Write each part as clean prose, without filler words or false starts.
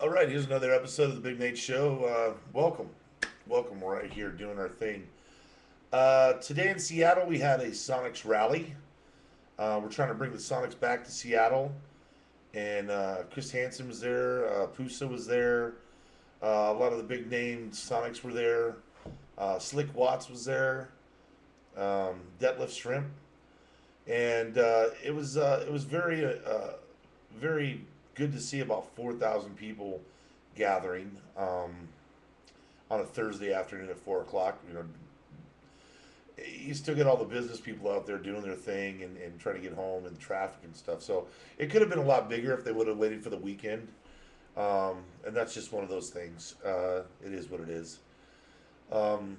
All right, here's another episode of the Bigg Nate Show. Welcome. Welcome. We're right here doing our thing. Today in Seattle, we had a Sonics rally. We're trying to bring the Sonics back to Seattle. And Chris Hansen was there. Pusa was there. A lot of the big name Sonics were there. Slick Watts was there. Detlef Shrimp. And it was very good to see about 4,000 people gathering. On a Thursday afternoon at 4 o'clock. You still get all the business people out there doing their thing and trying to get home and traffic and stuff. So it could have been a lot bigger if they would have waited for the weekend. And that's just one of those things. It is what it is. Um,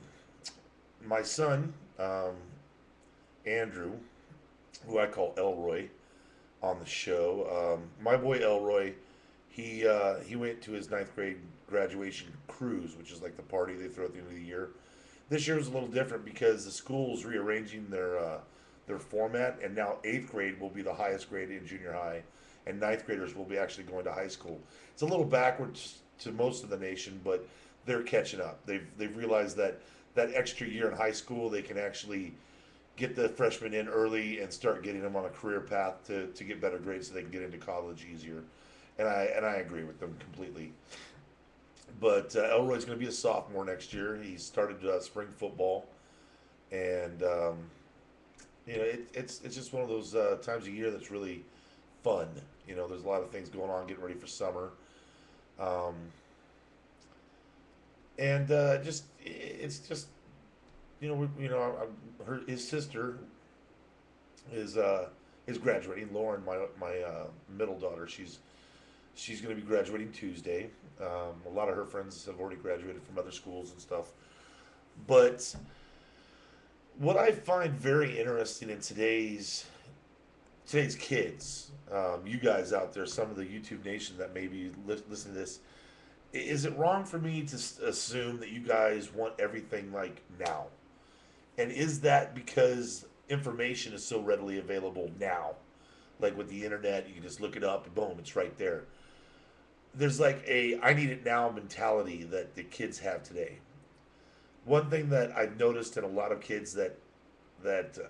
my son, Andrew, who I call Elroy on the show, my boy Elroy, he went to his ninth grade graduation cruise, which is like the party they throw at the end of the year. This year was a little different because the school's rearranging their format, and now eighth grade will be the highest grade in junior high, and ninth graders will be actually going to high school. It's a little backwards to most of the nation, but they're catching up. They've realized that that extra year in high school they can actually get the freshmen in early and start getting them on a career path to get better grades so they can get into college easier. And I agree with them completely. But Elroy's going to be a sophomore next year. He started spring football, and it's just one of those times of year that's really fun. There's a lot of things going on, getting ready for summer, um, and just it's just his sister is is graduating. Lauren, my middle daughter, she's going to be graduating Tuesday. A lot of her friends have already graduated from other schools and stuff. But what I find very interesting in today's kids, you guys out there, some of the YouTube nation that maybe listen to this, is it wrong for me to assume that you guys want everything like now? And is that because information is so readily available now? Like with the internet, you can just look it up and boom, it's right there. There's like a I need it now mentality that the kids have today. One thing that I've noticed in a lot of kids that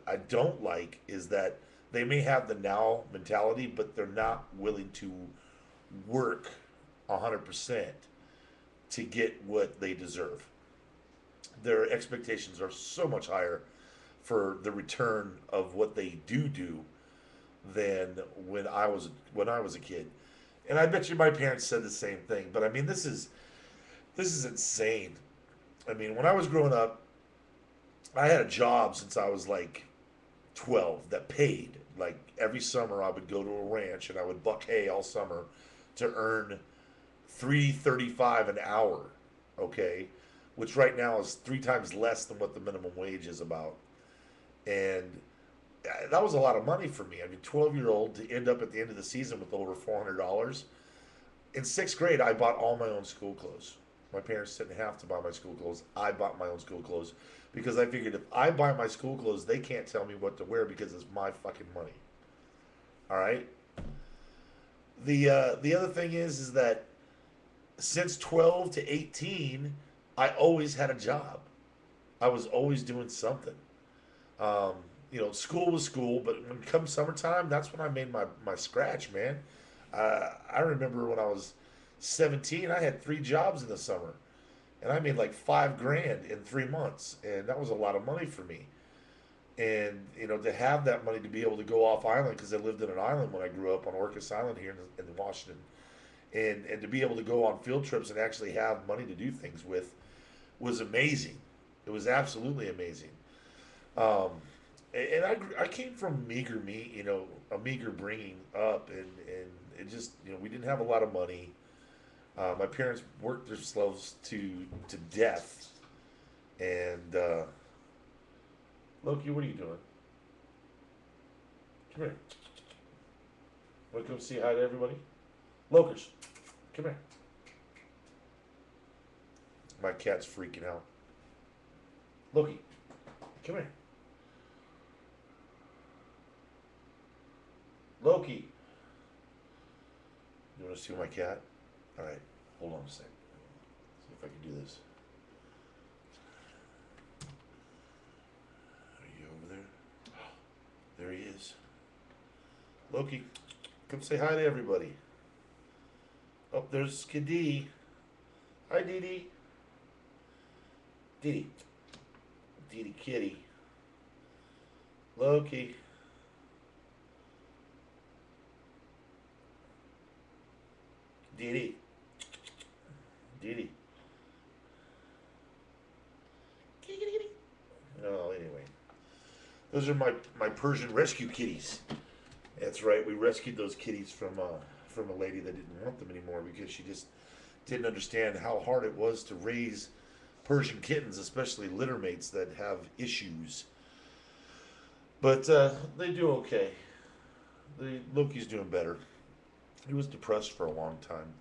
I don't like is that they may have the now mentality, but they're not willing to work 100% to get what they deserve. Their expectations are so much higher for the return of what they do than when I was a kid. And I bet you my parents said the same thing. But I mean, this is insane. I mean, when I was growing up, I had a job since I was like 12 that paid. Like every summer, I would go to a ranch and I would buck hay all summer to earn 3.35 an hour. Okay, which right now is three times less than what the minimum wage is about. And that was a lot of money for me. I mean, 12-year old to end up at the end of the season with over $400. In sixth grade, I bought all my own school clothes. My parents didn't have to buy my school clothes. I bought my own school clothes because I figured if I buy my school clothes, they can't tell me what to wear because it's my fucking money. All right. The other thing is that since 12 to 18, I always had a job. I was always doing something. Um, School was school, but when it comes summertime, that's when I made my scratch, man. I remember when I was 17, I had three jobs in the summer, and I made like 5 grand in 3 months, and that was a lot of money for me. And to have that money to be able to go off island because I lived in an island when I grew up on Orcas Island here in Washington, and to be able to go on field trips and actually have money to do things with was amazing. It was absolutely amazing. Um, and I came from meager meat, a meager bringing up, and it just, we didn't have a lot of money. My parents worked themselves to death, and Loki, what are you doing? Come here. Want to come say hi to everybody? Locust, come here. My cat's freaking out. Loki, come here. Loki, you want to see my cat? All right. Hold on a second. See if I can do this. Are you over there? There he is. Loki, come say hi to everybody. Oh, there's Skidee. Hi, Dee Dee. Dee Dee. Dee Dee Kitty. Loki. Dee Dee. Dee Dee. Kitty, kitty, kitty. Oh, anyway. Those are my Persian rescue kitties. That's right. We rescued those kitties from a lady that didn't want them anymore because she just didn't understand how hard it was to raise Persian kittens, especially litter mates that have issues. But they do okay. Loki's doing better. He was depressed for a long time.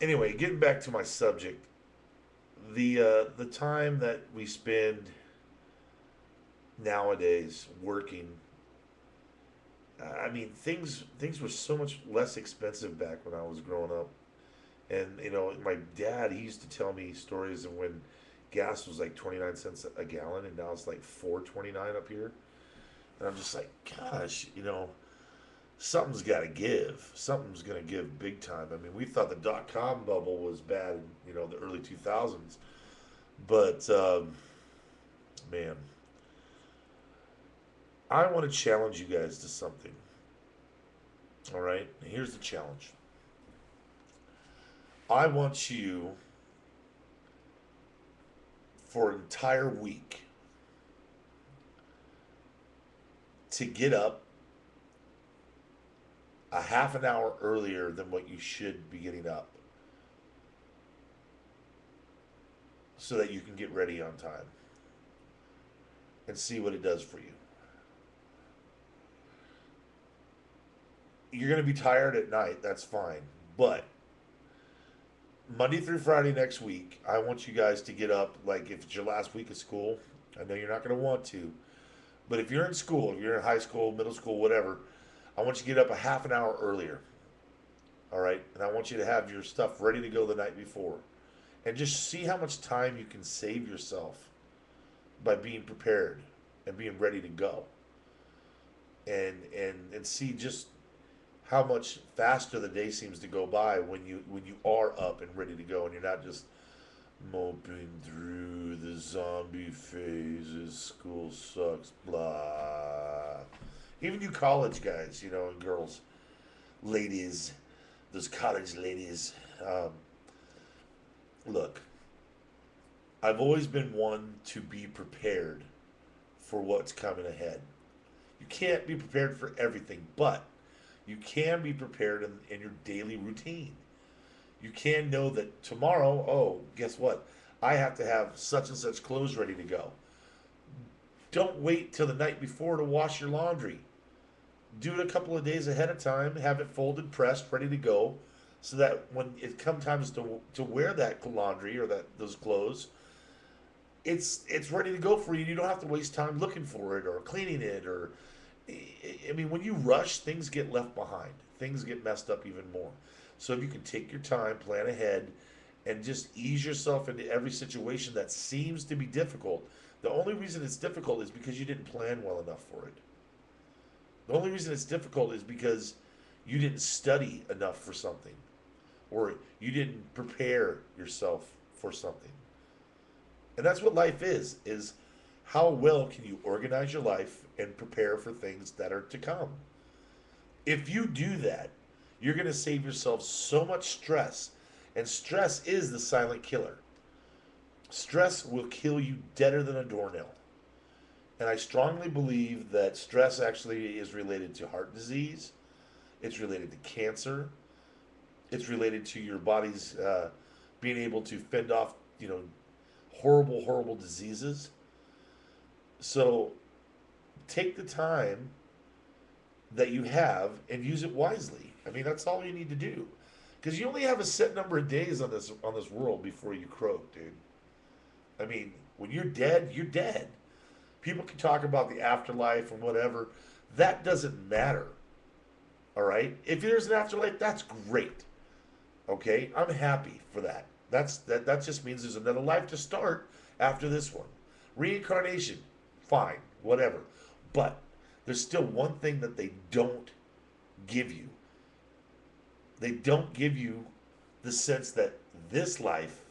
Anyway, getting back to my subject, the time that we spend nowadays working. I mean, things were so much less expensive back when I was growing up. And my dad, he used to tell me stories of when gas was like 29 cents a gallon, and now it's like 4.29 up here. And I'm just like, gosh, something's got to give. Something's gonna give big time. I mean, we thought the .com bubble was bad, in the early 2000s, but man, I want to challenge you guys to something. All right, here's the challenge. I want you for an entire week to get up a half an hour earlier than what you should be getting up so that you can get ready on time and see what it does for you. You're going to be tired at night, that's fine. But Monday through Friday next week, I want you guys to get up, like if it's your last week of school. I know you're not going to want to, but if you're in school, if you're in high school, middle school, whatever, I want you to get up a half an hour earlier. All right? And I want you to have your stuff ready to go the night before. And just see how much time you can save yourself by being prepared and being ready to go. And see just how much faster the day seems to go by when you are up and ready to go, and you're not just moping through the zombie phases. School sucks, blah. Even you college guys, and girls, ladies, those college ladies. Look, I've always been one to be prepared for what's coming ahead. You can't be prepared for everything, but you can be prepared in your daily routine. You can know that tomorrow, oh, guess what? I have to have such and such clothes ready to go. Don't wait till the night before to wash your laundry. Do it a couple of days ahead of time. Have it folded, pressed, ready to go, so that when it comes time to wear that laundry or those clothes, it's ready to go for you. You don't have to waste time looking for it or cleaning it or. I mean, when you rush, things get left behind. Things get messed up even more. So if you can take your time, plan ahead, and just ease yourself into every situation that seems to be difficult. The only reason it's difficult is because you didn't plan well enough for it. The only reason it's difficult is because you didn't study enough for something, or you didn't prepare yourself for something. And that's what life is how well can you organize your life and prepare for things that are to come. If you do that, you're going to save yourself so much stress. And stress is the silent killer. Stress will kill you deader than a doornail. And I strongly believe that stress actually is related to heart disease. It's related to cancer. It's related to your body's being able to fend off, horrible, horrible diseases. So take the time that you have and use it wisely. I mean, that's all you need to do. Because you only have a set number of days on this world before you croak, dude. I mean, when you're dead, you're dead. People can talk about the afterlife and whatever. That doesn't matter. All right. If there's an afterlife, that's great. Okay, I'm happy for that. That just means there's another life to start after this one. Reincarnation, fine, whatever. But there's still one thing that they don't give you. They don't give you the sense that this life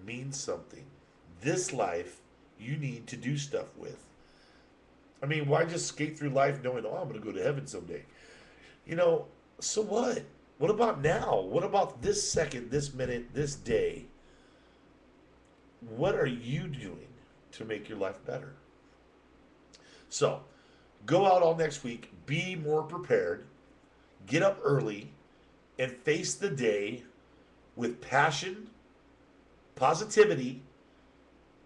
means something. This life you need to do stuff with. I mean, why just skate through life knowing, oh, I'm going to go to heaven someday? You know, so what? What about now? What about this second, this minute, this day? What are you doing to make your life better? So, go out all next week, be more prepared, get up early, and face the day with passion, positivity,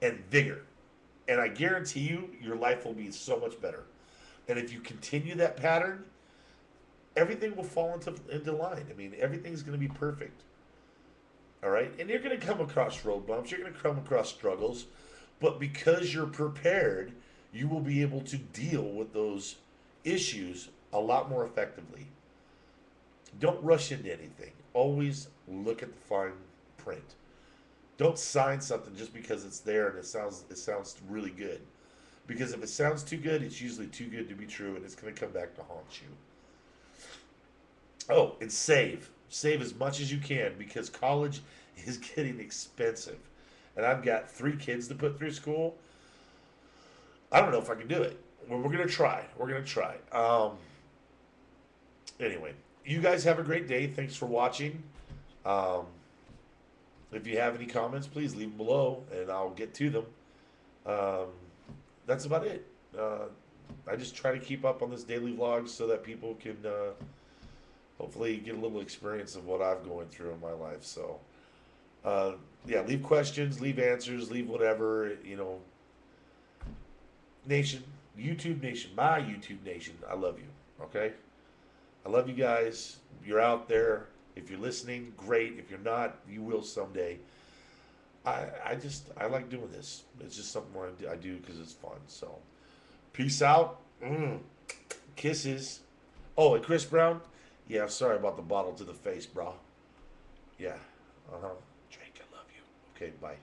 and vigor. And I guarantee you, your life will be so much better. And if you continue that pattern, everything will fall into line. I mean, everything's going to be perfect. All right? And you're going to come across road bumps, you're going to come across struggles, but because you're prepared, you will be able to deal with those issues a lot more effectively. Don't rush into anything. Always look at the fine print. Don't sign something just because it's there and it sounds really good. Because if it sounds too good, it's usually too good to be true, and it's going to come back to haunt you. Oh, and save. Save as much as you can because college is getting expensive. And I've got 3 kids to put through school. I don't know if I can do it. Well, we're going to try. We're going to try. Anyway, you guys have a great day. Thanks for watching. Um, if you have any comments, please leave them below and I'll get to them. Um, that's about it. I just try to keep up on this daily vlog so that people can hopefully get a little experience of what I've going through in my life. So, yeah, leave questions, leave answers, leave whatever, Nation, YouTube Nation, my YouTube Nation, I love you, okay? I love you guys. You're out there. If you're listening, great. If you're not, you will someday. I like doing this. It's just something I do because it's fun. So, peace out. Kisses. Oh, and Chris Brown. Yeah, sorry about the bottle to the face, bro. Yeah. Drake, I love you. Okay, bye.